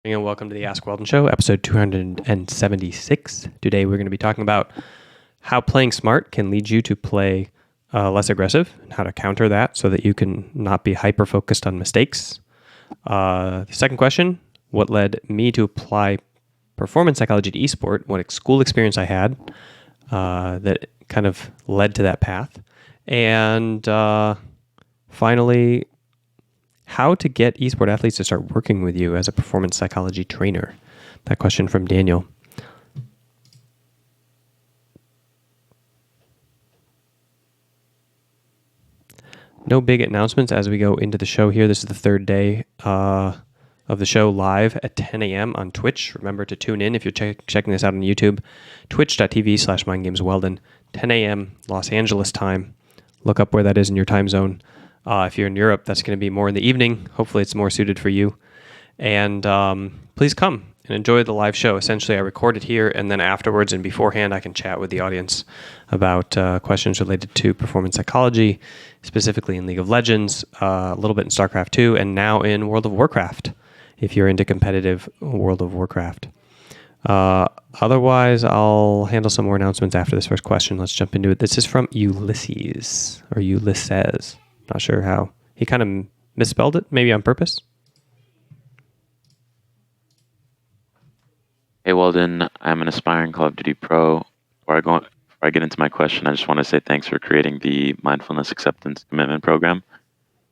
And welcome to the Ask Weldon Show, episode 276. Today we're going to be talking about how playing smart can lead you to play less aggressive and how to counter that so that you can not be hyper-focused on mistakes. The second question, what led me to apply performance psychology to esport, what school experience I had that kind of led to that path. And finally, how to get esport athletes to start working with you as a performance psychology trainer. That question from Daniel. No big announcements as we go into the show here. This is the third day of the show live at 10 a.m. on Twitch. Remember to tune in if you're checking this out on YouTube. Twitch.tv/MindGamesWeldon. 10 a.m. Los Angeles time. Look up where that is in your time zone. If you're in Europe, that's going to be more in the evening. Hopefully it's more suited for you. And please come and enjoy the live show. Essentially, I record it here, and then afterwards and beforehand, I can chat with the audience about questions related to performance psychology, specifically in League of Legends, a little bit in StarCraft 2, and now in World of Warcraft, if you're into competitive World of Warcraft. Otherwise, I'll handle some more announcements after this first question. Let's jump into it. This is from Ulysses, or Ulysses. Not sure how. He kind of misspelled it, maybe on purpose. Hey, Weldon. I'm an aspiring Call of Duty pro. Before I get into my question, I just want to say thanks for creating the Mindfulness Acceptance Commitment Program.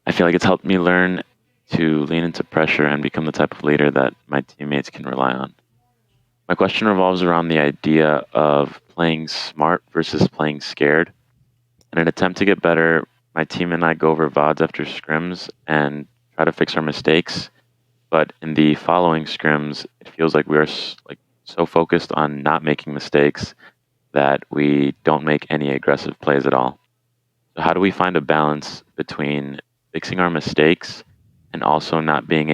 I feel like it's helped me learn to lean into pressure and become the type of leader that my teammates can rely on. My question revolves around the idea of playing smart versus playing scared. In an attempt to get better, my team and I go over VODs after scrims and try to fix our mistakes. But in the following scrims, it feels like we are so focused on not making mistakes that we don't make any aggressive plays at all. So how do we find a balance between fixing our mistakes and also not being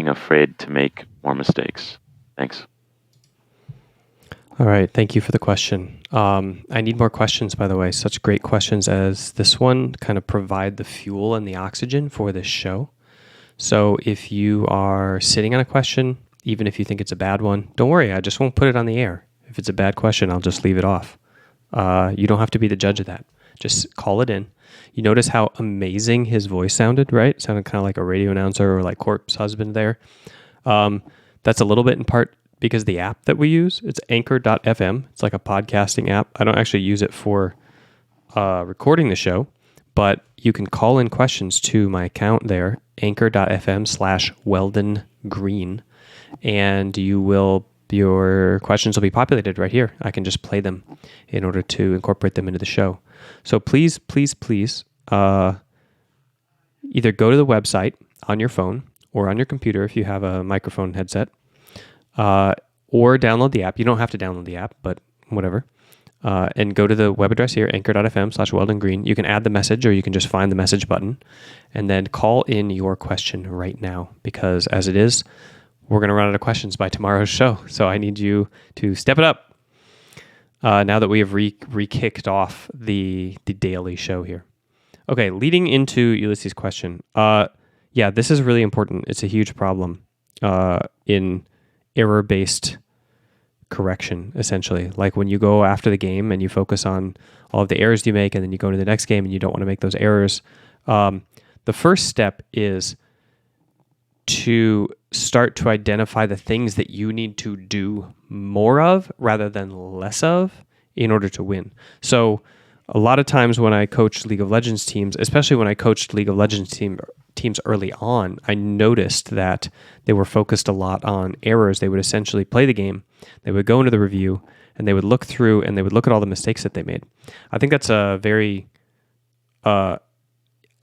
afraid to make more mistakes? Thanks. All right. Thank you for the question. I need more questions, by the way. Such great questions as this one kind of provide the fuel and the oxygen for this show. So if you are sitting on a question, even if you think it's a bad one, don't worry. I just won't put it on the air. If it's a bad question, I'll just leave it off. You don't have to be the judge of that. Just call it in. You notice how amazing his voice sounded, right? It sounded kind of like a radio announcer or like Corpse Husband there. That's a little bit in part because the app that we use, it's anchor.fm. It's like a podcasting app. I don't actually use it for recording the show, but you can call in questions to my account there, anchor.fm/Weldon Green, and your questions will be populated right here. I can just play them in order to incorporate them into the show. So please, either go to the website on your phone or on your computer if you have a microphone headset, or download the app. You don't have to download the app, but whatever. And go to the web address here, anchor.fm/Weldon Green. You can add the message or you can just find the message button and then call in your question right now, because as it is, we're going to run out of questions by tomorrow's show. So I need you to step it up now that we have re-kicked off the daily show here. Okay, leading into Ulysses' question. Yeah, this is really important. It's a huge problem in error-based correction, essentially. Like when you go after the game and you focus on all of the errors you make, and then you go to the next game and you don't want to make those errors. The first step is to start to identify the things that you need to do more of rather than less of in order to win. So a lot of times when I coach League of Legends teams, especially when I coached League of Legends teams early on, I noticed that they were focused a lot on errors. They would essentially play the game, they would go into the review, and they would look through and they would look at all the mistakes that they made. I think that's a very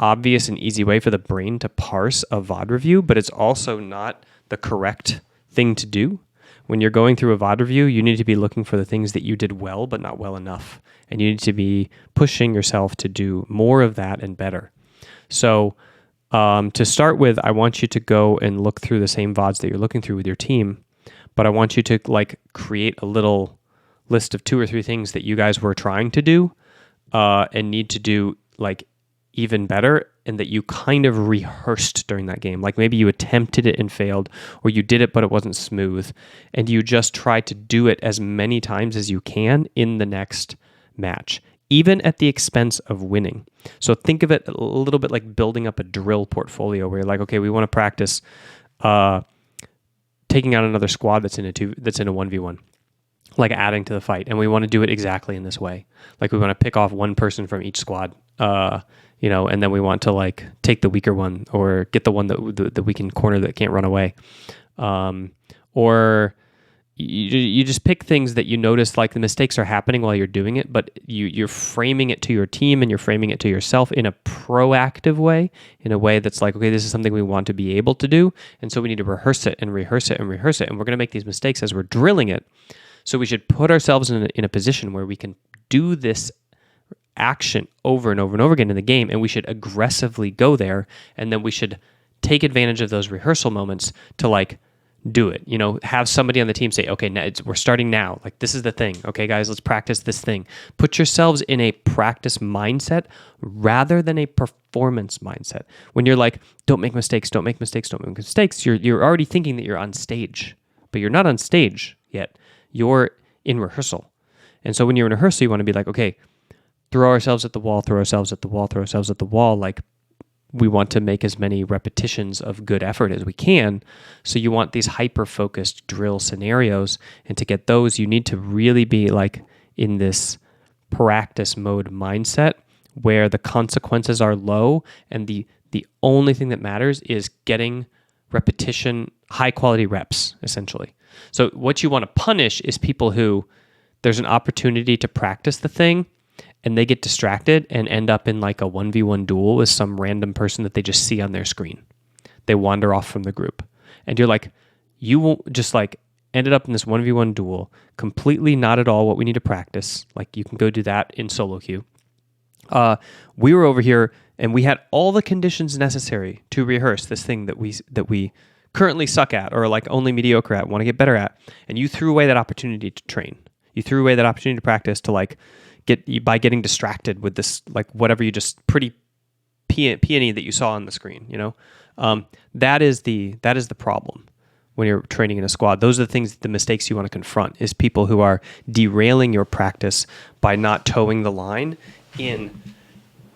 obvious and easy way for the brain to parse a VOD review, but it's also not the correct thing to do. When you're going through a VOD review, you need to be looking for the things that you did well, but not well enough. And you need to be pushing yourself to do more of that and better. So to start with, I want you to go and look through the same VODs that you're looking through with your team, but I want you to create a little list of 2 or 3 things that you guys were trying to do and need to do even better, and that you kind of rehearsed during that game. Like maybe you attempted it and failed, or you did it but it wasn't smooth, and you just try to do it as many times as you can in the next match, even at the expense of winning. So think of it a little bit like building up a drill portfolio where you're like, okay, we want to practice taking out another squad that's in a 1v1, like adding to the fight, and we want to do it exactly in this way. Like we want to pick off one person from each squad, and then we want to like take the weaker one or get the one that we can corner that can't run away, or you just pick things that you notice like the mistakes are happening while you're doing it, but you're framing it to your team and you're framing it to yourself in a proactive way, in a way that's like, okay, this is something we want to be able to do, and so we need to rehearse it and rehearse it and rehearse it, and we're going to make these mistakes as we're drilling it. So we should put ourselves in a position where we can do this action over and over and over again in the game, and we should aggressively go there, and then we should take advantage of those rehearsal moments to like do it. Have somebody on the team say, okay, we're starting now. Like this is the thing. Okay, guys, let's practice this thing. Put yourselves in a practice mindset rather than a performance mindset. When you're like, don't make mistakes, don't make mistakes, don't make mistakes, you're already thinking that you're on stage, but you're not on stage yet. You're in rehearsal. And so when you're in rehearsal, you want to be like, okay, throw ourselves at the wall, throw ourselves at the wall, throw ourselves at the wall. Like we want to make as many repetitions of good effort as we can. So you want these hyper-focused drill scenarios. And to get those, you need to really be like in this practice mode mindset where the consequences are low and the only thing that matters is getting repetition, high-quality reps, essentially. So what you want to punish is people who there's an opportunity to practice the thing and they get distracted and end up in like a 1v1 duel with some random person that they just see on their screen. They wander off from the group. And you're like, you won't just like ended up in this 1v1 duel, completely not at all what we need to practice. Like you can go do that in solo queue. We were over here and we had all the conditions necessary to rehearse this thing that we currently suck at or like only mediocre at, want to get better at, and you threw away that opportunity to train. You threw away that opportunity to practice to like by getting distracted with this like whatever you just pretty peony that you saw on the screen. That is the problem when you're training in a squad. Those are the mistakes you want to confront is people who are derailing your practice by not towing the line in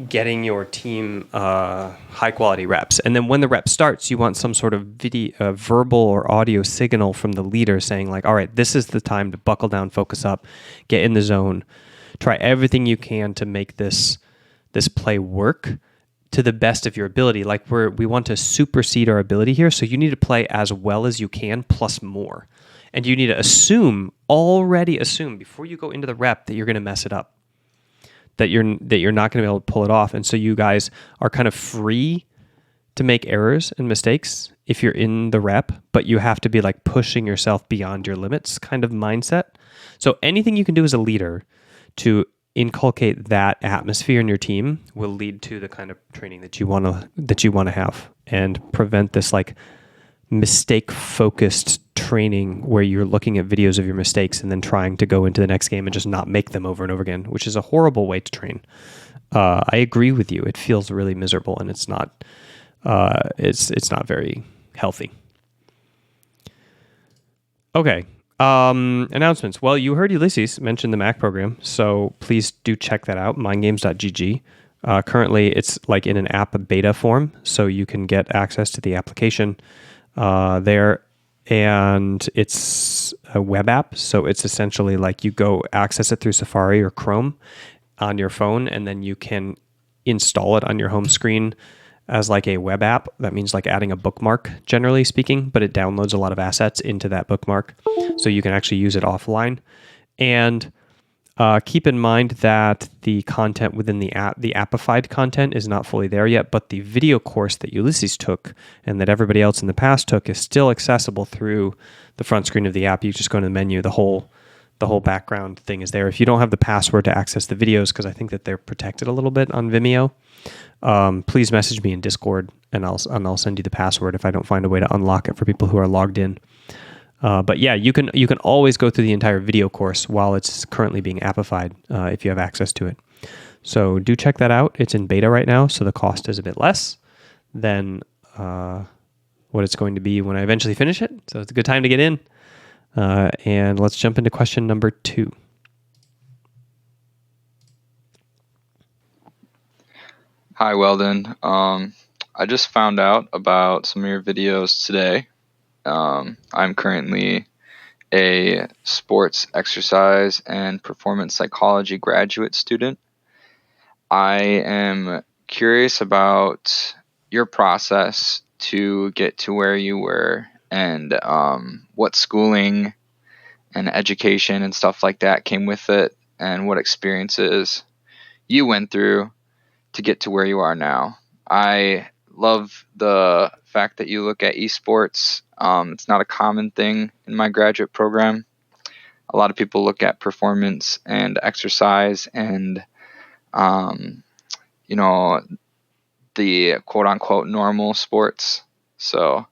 getting your team high quality reps. And then when the rep starts, you want some sort of video, verbal or audio signal from the leader saying like, all right, this is the time to buckle down, focus up, get in the zone, try everything you can to make this play work to the best of your ability. Like we want to supersede our ability here. So you need to play as well as you can plus more. And you need to already assume before you go into the rep that you're going to mess it up. That you're not going to be able to pull it off. And so you guys are kind of free to make errors and mistakes if you're in the rep, but you have to be like pushing yourself beyond your limits kind of mindset. So anything you can do as a leader to inculcate that atmosphere in your team will lead to the kind of training that you want to have and prevent this like mistake-focused training where you're looking at videos of your mistakes and then trying to go into the next game and just not make them over and over again, which is a horrible way to train. I agree with you. It feels really miserable and it's not very healthy. Okay. Announcements. Well, you heard Ulysses mention the Mac program, so please do check that out, mindgames.gg. Currently, it's like in an app beta form, so you can get access to the application there, and it's a web app, so it's essentially like you go access it through Safari or Chrome on your phone, and then you can install it on your home screen as like a web app. That means like adding a bookmark, generally speaking, but it downloads a lot of assets into that bookmark, so you can actually use it offline. And keep in mind that the content within the app, the appified content, is not fully there yet, but the video course that Ulysses took and that everybody else in the past took is still accessible through the front screen of the app. You just go to the menu, the whole background thing is there. If you don't have the password to access the videos, because I think that they're protected a little bit on Vimeo, please message me in Discord and I'll send you the password if I don't find a way to unlock it for people who are logged in. But yeah, you can always go through the entire video course while it's currently being appified if you have access to it. So do check that out. It's in beta right now, so the cost is a bit less than what it's going to be when I eventually finish it. So it's a good time to get in. And let's jump into question number 2. Hi, Weldon. I just found out about some of your videos today. I'm currently a sports, exercise, and performance psychology graduate student. I am curious about your process to get to where you were, and what schooling and education and stuff like that came with it, and what experiences you went through to get to where you are now. I love the fact that you look at esports. It's not a common thing in my graduate program. A lot of people look at performance and exercise and, the quote unquote normal sports. So,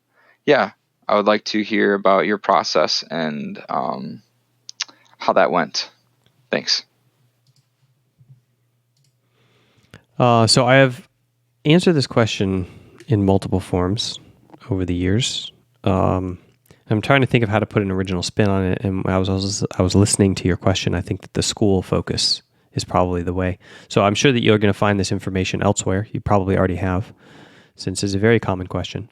yeah, I would like to hear about your process and how that went. Thanks. So I have answered this question in multiple forms over the years. I'm trying to think of how to put an original spin on it. And I was listening to your question. I think that the school focus is probably the way. So I'm sure that you're going to find this information elsewhere. You probably already have, since it's a very common question.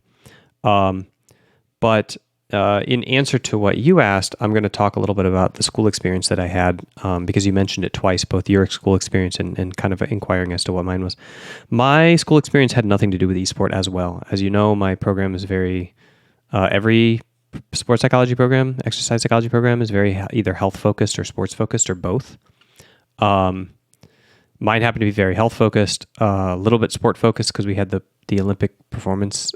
But in answer to what you asked, I'm going to talk a little bit about the school experience that I had, because you mentioned it twice, both your school experience and kind of inquiring as to what mine was. My school experience had nothing to do with esport as well. As you know, my program is very, every sports psychology program, exercise psychology program is very either health focused or sports focused or both. Mine happened to be very health focused, a little bit sport focused because we had the Olympic Performance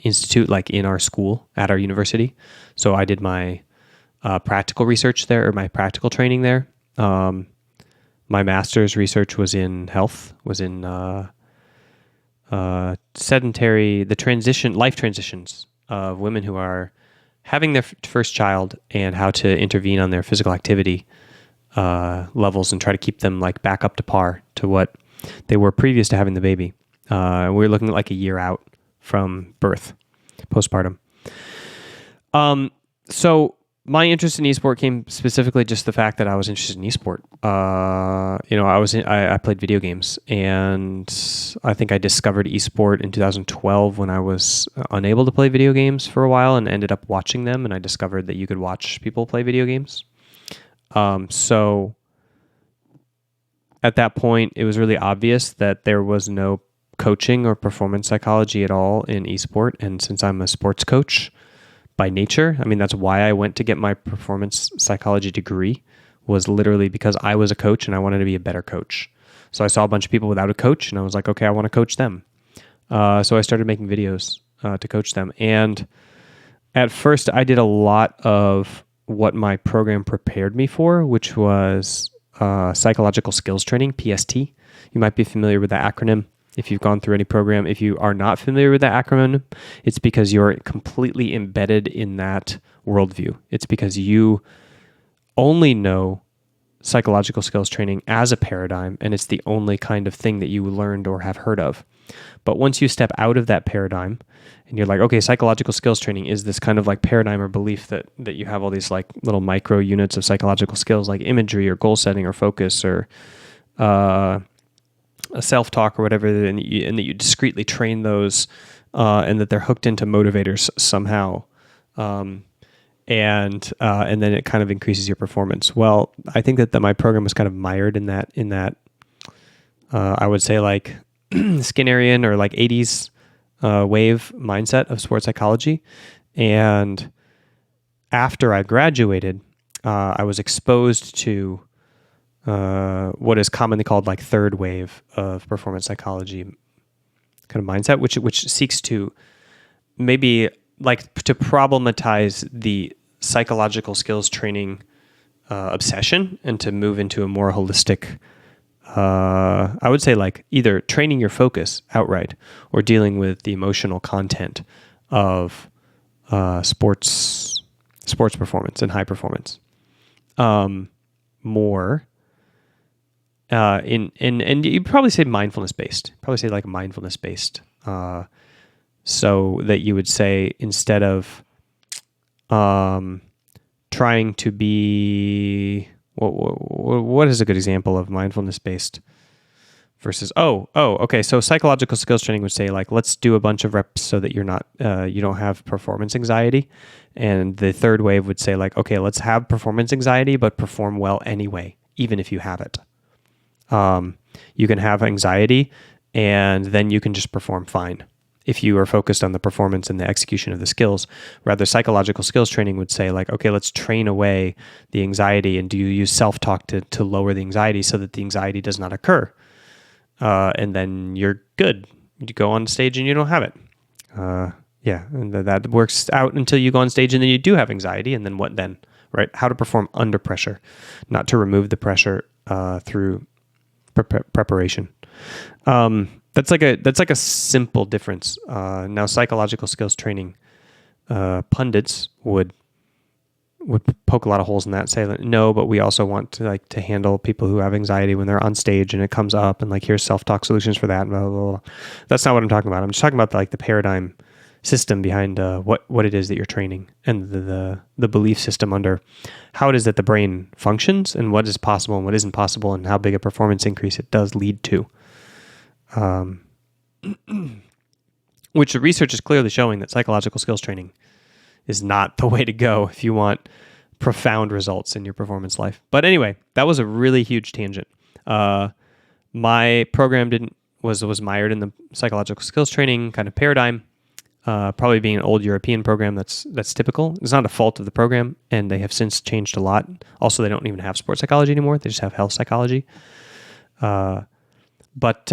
Institute like in our school at our university. So I did my practical research there, or my practical training there. My master's research was in health, was in life transitions of women who are having their first child and how to intervene on their physical activity levels and try to keep them like back up to par to what they were previous to having the baby. We were looking at like a year out from birth, postpartum. So my interest in esport came specifically just the fact that I was interested in esport. I played video games, and I think I discovered esport in 2012 when I was unable to play video games for a while and ended up watching them. And I discovered that you could watch people play video games. So at that point, it was really obvious that there was no coaching or performance psychology at all in esport. And since I'm a sports coach by nature, I mean, that's why I went to get my performance psychology degree, was literally because I was a coach and I wanted to be a better coach. So I saw a bunch of people without a coach and I was like, okay, I want to coach them. So I started making videos to coach them. And at first I did a lot of what my program prepared me for, which was psychological skills training, PST. You might be familiar with that acronym if you've gone through any program. If you are not familiar with that acronym, it's because you're completely embedded in that worldview. It's because you only know psychological skills training as a paradigm, and it's the only kind of thing that you learned or have heard of. But once you step out of that paradigm and you're like, okay, psychological skills training is this kind of like paradigm or belief that you have all these like little micro units of psychological skills like imagery or goal setting or focus or a self-talk or whatever, and that you discreetly train those and that they're hooked into motivators somehow. And then it kind of increases your performance. Well, I think that my program was kind of mired in that I would say like Skinnerian or like 80s wave mindset of sports psychology. And after I graduated, I was exposed to what is commonly called like third wave of performance psychology kind of mindset, which seeks to maybe like to problematize the psychological skills training obsession and to move into a more holistic, I would say like either training your focus outright or dealing with the emotional content of sports performance and high performance more. and you probably say mindfulness based. Probably say like mindfulness based. So that you would say instead of trying to be what is a good example of mindfulness based versus okay, so psychological skills training would say like let's do a bunch of reps so that you're not you don't have performance anxiety, and the third wave would say like okay, let's have performance anxiety but perform well anyway even if you have it. You can have anxiety and then you can just perform fine if you are focused on the performance and the execution of the skills. Rather, psychological skills training would say like, okay, let's train away the anxiety, and do you use self-talk to lower the anxiety so that the anxiety does not occur? And then you're good. You go on stage and you don't have it. And that works out until you go on stage and then you do have anxiety, and then what then, right? How to perform under pressure, not to remove the pressure through preparation. That's like a simple difference. Now, psychological skills training pundits would poke a lot of holes in that. Say that, no, but we also want to handle people who have anxiety when they're on stage and it comes up, and like here's self-talk solutions for that. And blah, blah, blah. That's not what I'm talking about. I'm just talking about the paradigm system behind what it is that you're training, and the belief system under how it is that the brain functions and what is possible and what isn't possible and how big a performance increase it does lead to. Which the research is clearly showing that psychological skills training is not the way to go if you want profound results in your performance life. But anyway, that was a really huge tangent. My program was mired in the psychological skills training kind of paradigm. Probably being an old European program, that's typical. It's not a fault of the program, and they have since changed a lot. Also, they don't even have sports psychology anymore. They just have health psychology. But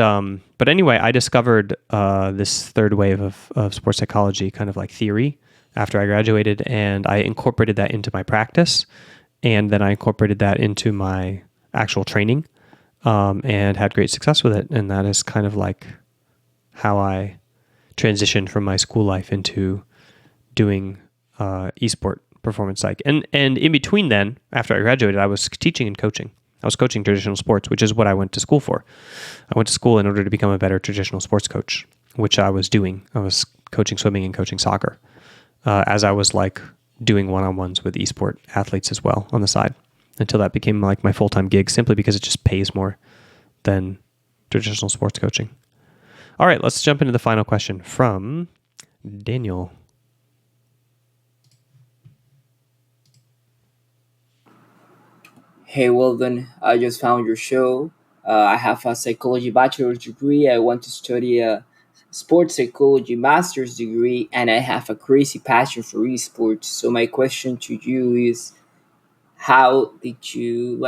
anyway, I discovered this third wave of sports psychology kind of like theory after I graduated, and I incorporated that into my practice, and then I incorporated that into my actual training, and had great success with it. And that is kind of like how I transitioned from my school life into doing esport performance psych. And in between then, after I graduated, I was teaching and coaching. I was coaching traditional sports, which is what I went to school for. I went to school in order to become a better traditional sports coach, which I was doing. I was coaching swimming and coaching soccer, as I was like doing one-on-ones with esport athletes as well on the side, until that became like my full-time gig, simply because it just pays more than traditional sports coaching. All right, let's jump into the final question from Daniel. Hey Weldon, I just found your show. I have a psychology bachelor's degree. I want to study a sports psychology master's degree, and I have a crazy passion for esports. So my question to you is, how did you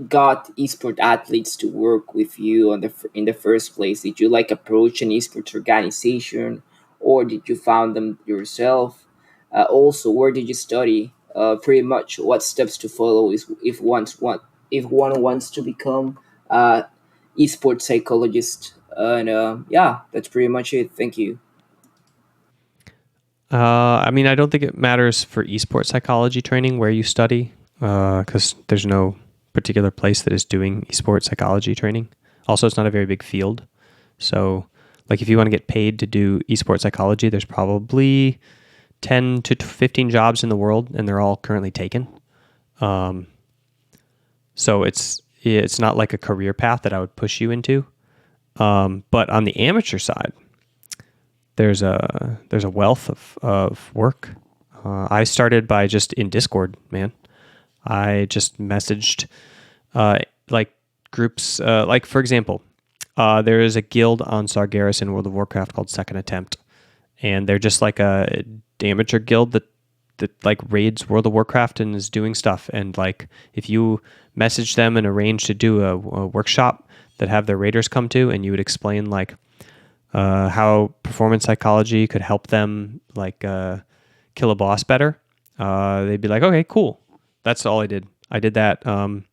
got esport athletes to work with you in the first place? Did you approach an esports organization, or did you found them yourself? Also, where did you study? Pretty much what steps to follow is if one wants to become esports psychologist. And yeah, that's pretty much it. Thank you. I mean, I don't think it matters for esports psychology training where you study, because there's no particular place that is doing esports psychology training. Also, it's not a very big field. So, like, if you want to get paid to do esports psychology, there's probably 10 to 15 jobs in the world, and they're all currently taken. So it's not like a career path that I would push you into. But on the amateur side, there's a wealth of work. I started by just in Discord, man. I just messaged like groups, like for example, there is a guild on Sargeras in World of Warcraft called Second Attempt, and they're just like a amateur guild that like raids World of Warcraft and is doing stuff. And like if you message them and arrange to do a workshop that have their raiders come to, and you would explain like how performance psychology could help them like kill a boss better, they'd be like, okay, cool. That's all I did. I did that. Trying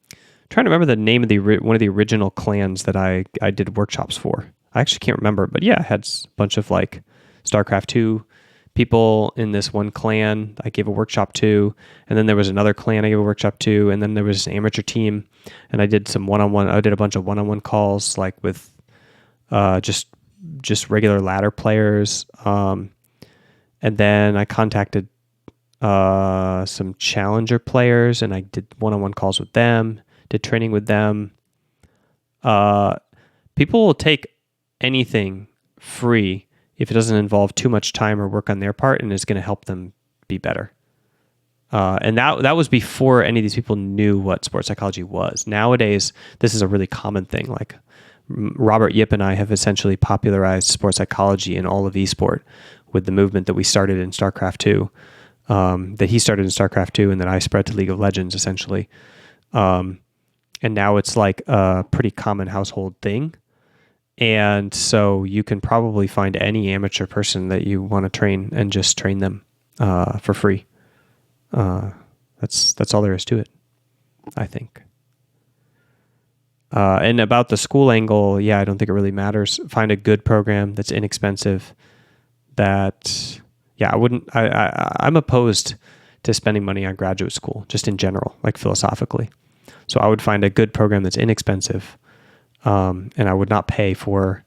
to remember the name of one of the original clans that I did workshops for. I actually can't remember, but yeah, I had a bunch of like StarCraft 2 people in this one clan I gave a workshop to, and then there was another clan I gave a workshop to, and then there was an amateur team, and I did some one-on-one. I did a bunch of one-on-one calls, like with just regular ladder players, and then I contacted some challenger players, and I did one-on-one calls with them, did training with them. People will take anything free if it doesn't involve too much time or work on their part and is going to help them be better. And that was before any of these people knew what sports psychology was. Nowadays, this is a really common thing. Like Robert Yip and I have essentially popularized sports psychology in all of esport with the movement that we started in StarCraft 2, that he started in StarCraft 2 and that I spread to League of Legends, essentially. And now it's like a pretty common household thing. And so you can probably find any amateur person that you want to train and just train them for free. That's all there is to it, I think. And about the school angle, yeah, I don't think it really matters. Find a good program that's inexpensive. I'm opposed to spending money on graduate school, just in general, like philosophically. So I would find a good program that's inexpensive. And I would not pay for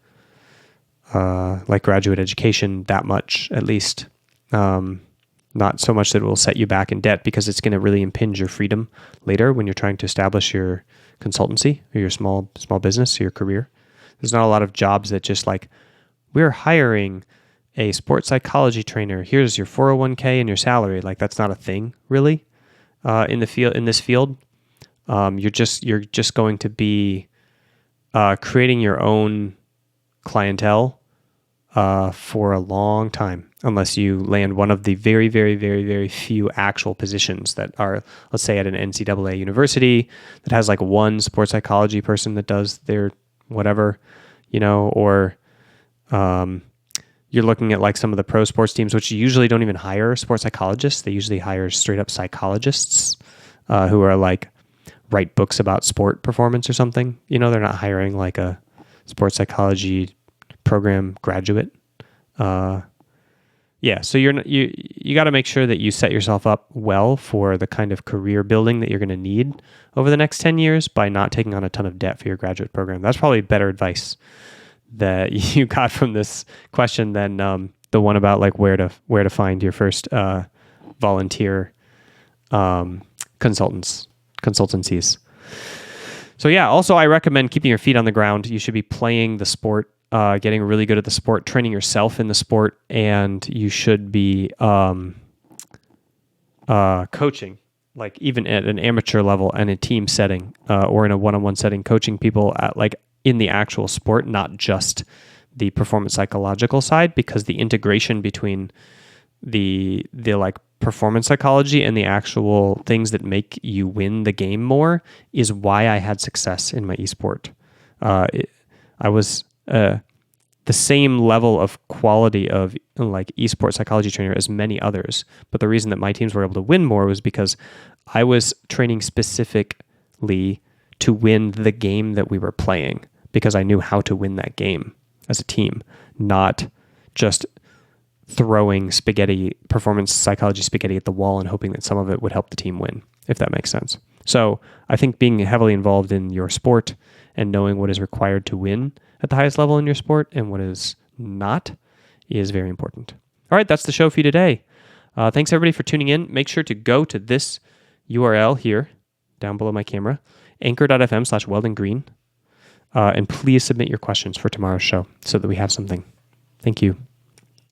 like graduate education that much, at least. Not so much that it will set you back in debt, because it's going to really impinge your freedom later when you're trying to establish your consultancy or your small business or your career. There's not a lot of jobs that just like, we're hiring a sports psychology trainer. Here's your 401k and your salary. Like, that's not a thing really in this field. You're just going to be creating your own clientele for a long time, unless you land one of the very, very, very, very few actual positions that are, let's say, at an NCAA university that has like one sports psychology person that does their whatever, or you're looking at like some of the pro sports teams, which usually don't even hire sports psychologists. They usually hire straight up psychologists who are like, write books about sport performance or something. They're not hiring like a sports psychology program graduate. So you got to make sure that you set yourself up well for the kind of career building that you're going to need over the next 10 years by not taking on a ton of debt for your graduate program. That's probably better advice that you got from this question than the one about like where to find your first volunteer consultancies. So yeah, also I recommend keeping your feet on the ground. You should be playing the sport, getting really good at the sport, training yourself in the sport, and you should be coaching, like even at an amateur level and a team setting or in a one-on-one setting, coaching people at like in the actual sport, not just the performance psychological side, because the integration between the like performance psychology and the actual things that make you win the game more is why I had success in my esport. I was the same level of quality of like esports psychology trainer as many others, but the reason that my teams were able to win more was because I was training specifically to win the game that we were playing, because I knew how to win that game as a team, not just throwing performance psychology spaghetti at the wall and hoping that some of it would help the team win, if that makes sense. So I think being heavily involved in your sport and knowing what is required to win at the highest level in your sport and what is not is very important. All right, that's the show for you today. Thanks everybody for tuning in. Make sure to go to this URL here, down below my camera, anchor.fm/Weldon Green, and please submit your questions for tomorrow's show so that we have something. Thank you.